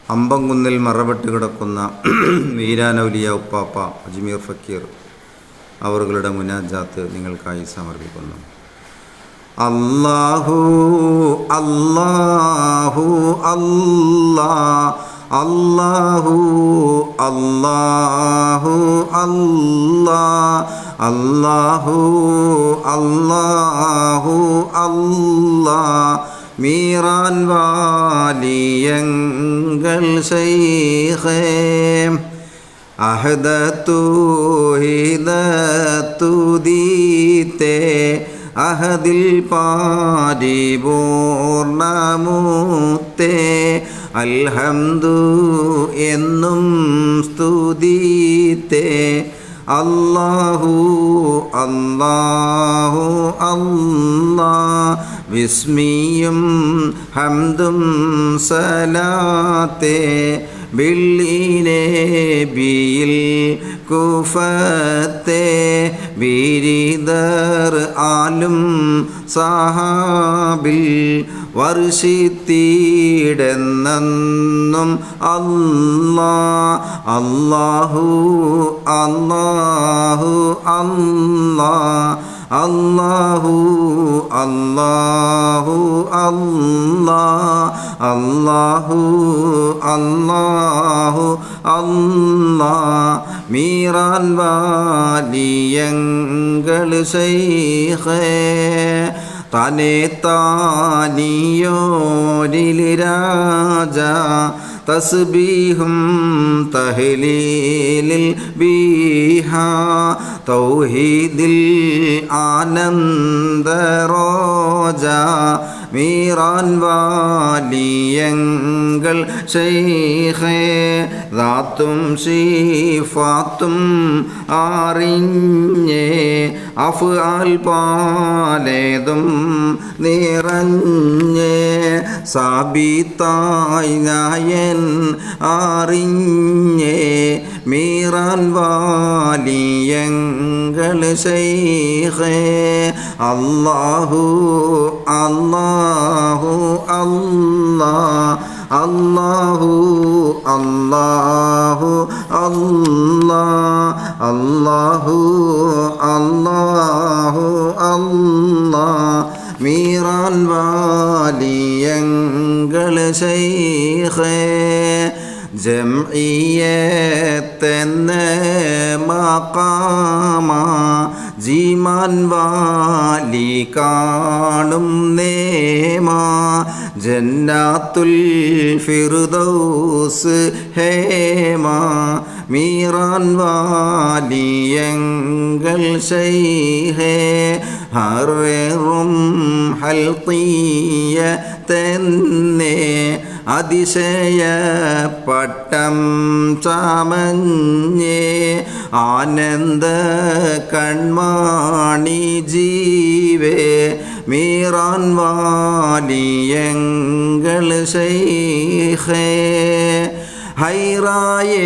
അമ്പംകുന്നിൽ മറവിട്ട് കിടക്കുന്ന വീരാനൗലിയ ഉപ്പാപ്പ അജ്മീർ ഫക്കീർ അവരുടെ മുനാജാത്ത് നിങ്ങൾക്കായി സമർപ്പിക്കുന്നു. അല്ലാഹു അല്ലാഹു അല്ലാ അല്ലാഹു അല്ലാഹു അല്ലാ അല്ലാഹു അല്ലാഹു അല്ലാ മീറാൻ വാലിയങ്ങൾ ശൈഖേ അഹദത്തു ഹിദത്തു ദീത്തെ അഹദിൽ പാരിപൂർണമൂത്തേ അൽഹംദു എന്നും സ്തുതിത്തേ അല്ലാഹു അല്ലാഹു അല്ലാ വിസ്മിയും ഹംദും സലാത്തേ ബില്ലിനെ ബിയിൽ കുഫത്തെ ബിരിദർ ആലും സഹാബിൽ വർഷിത്തിടെന്നും അല്ലാ അല്ലാഹു അല്ലാഹു അല്ലാ അല്ലാഹു അല്ലാഹു അല്ലാ അല്ലാഹു അല്ലാഹു അല്ലാ മീറാൻ വാലിയങ്ങൾ ശൈഖേ താനേ താനിയോരിൽ രാജ തസ്ബീഹും തഹ്ലീലിൽ ബീഹ തൗഹീദിൽ ആനന്ദ റോജ മീറാൻ വാലിയങ്ങൾ ശൈഖേ ദാത്തും ശിഫാത്തും അറിഞ്ഞേ അഫ്ആൽ പാലേതും നിറഞ്ഞേ സാബിത്തായി നായൻ അറിഞ്ഞേ മീറാൻ വാലിയങ്ങൾ ശൈഖേ അല്ലാഹു അല്ലാഹു അല്ലാ അല്ലാഹു അല്ലാഹു അല്ലാ അല്ലാഹു അല്ലാഹു അല്ലാ മീറാൻ വാലിയങ്ങൾ ശൈഖേ ജംഇയ്യത്തെന്ന മഖാമ ജീമാൻ വാലി കാണും നേമ ജന്നാത്തുൽ ഫിർദൗസ് ഹേമ മീറാൻ വാലിയങ്ങൾ ശൈഖേ ഹററും ഹൽഖിയ തന്നെ അതിശയ പട്ടം ചാമഞ്ഞേ ആനന്ദ കൺമാണി ജീവേ മീറാൻ വാലിയങ്ങൾ ശൈഖേ ഹൈറായേ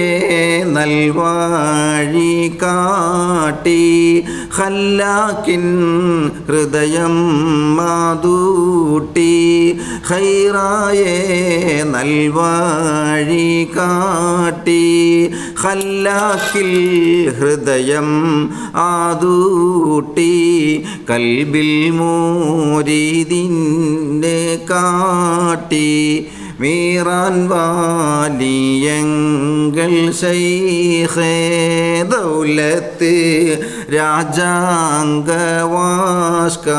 നൽവാഴി കാട്ടി ഖല്ലാക്കിൻ ഹൃദയം മാതൂട്ടി ഹൈറായേ നൽവാഴി കാട്ടി ഖല്ലാക്കിൽ ഹൃദയം ആദൂട്ടി കൽബിൽ മൂരിദിൻ്റെ കാട്ടി മീറാൻ വാലിയങ്ങൾ ശൈഖേ ദൗലത്ത് രാജാംഗവാഷ്ക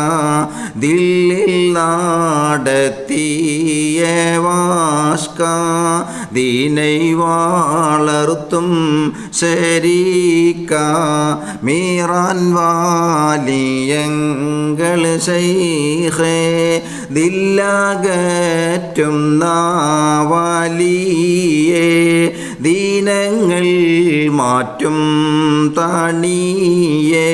ദില്ലിൽ നാടത്തിയ വാഷ്ക ദീനൈ വളർത്തും ശരീക്ക മീറാൻ വാലിയങ്ങൾ ശൈഖേ ദില്ലകറ്റും വാലിയേ ദീനങ്ങൾ മാറ്റും തണിയേ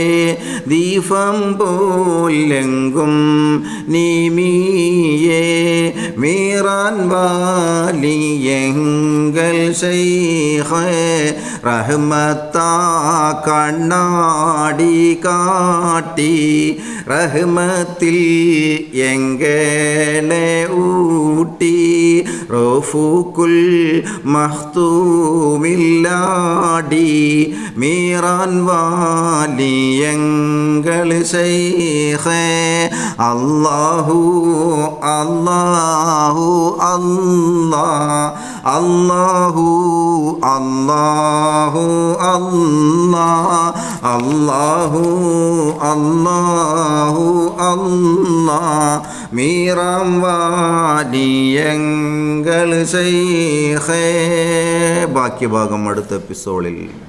ദീപം പോലെങ്കും നിമിയേ മീറാൻ വാലിയങ്കൽ ശൈഖേ റഹ്മത്താ കണ്ണാടി കാട്ടി റഹ്മത്തിൽ എങ്കലെ ഊട്ടി റഫൂക്കുൽ മഖ്തൂമില്ലാടി മീറാൻ വാലിയങ്കൽ ശൈഖേ അല്ലാഹു അല്ലാഹു അല്ലാഹ് അല്ലാഹു അല്ലാഹു അല്ലാഹ് അല്ലാഹു അല്ലാഹു അല്ലാഹ് മീറാം വാലിയങ്കൽ ശൈഖേ. ബാക്കി ഭാഗം അടുത്ത എപ്പിസോഡിൽ.